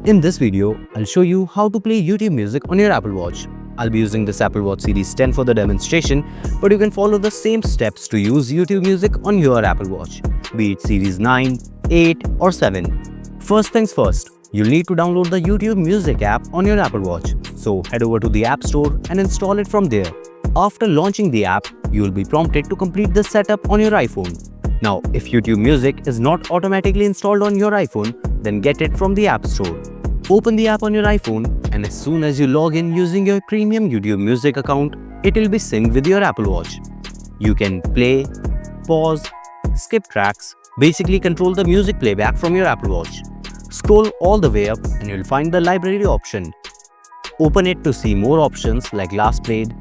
In this video, I'll show you how to play YouTube music on your Apple Watch. I'll be using this Apple Watch Series 10 for the demonstration, but you can follow the same steps to use YouTube music on your Apple Watch, be it Series 9, 8 or 7. First things first, you'll need to download the YouTube Music app on your Apple Watch. So head over to the App Store and install it from there. After launching the app, you will be prompted to complete the setup on your iPhone. Now, if YouTube Music is not automatically installed on your iPhone, then get it from the App Store. Open the app on your iPhone, and as soon as you log in using your premium YouTube Music account, it will be synced with your Apple Watch. You can play, pause, skip tracks, basically control the music playback from your Apple Watch. Scroll all the way up and you'll find the library option. Open it to see more options like last played,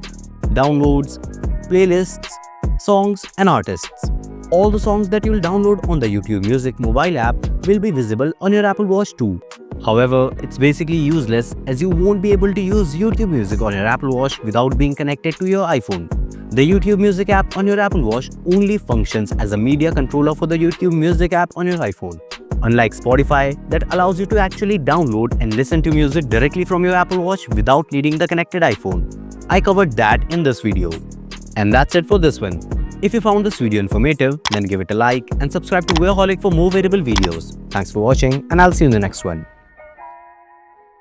downloads, playlists, songs and artists. All the songs that you'll download on the YouTube Music mobile app will be visible on your Apple Watch too. However, it's basically useless as you won't be able to use YouTube Music on your Apple Watch without being connected to your iPhone. The YouTube Music app on your Apple Watch only functions as a media controller for the YouTube Music app on your iPhone. Unlike Spotify, that allows you to actually download and listen to music directly from your Apple Watch without needing the connected iPhone. I covered that in this video. And that's it for this one. If you found this video informative, then give it a like and subscribe to Wearholic for more wearable videos. Thanks for watching and I'll see you in the next one.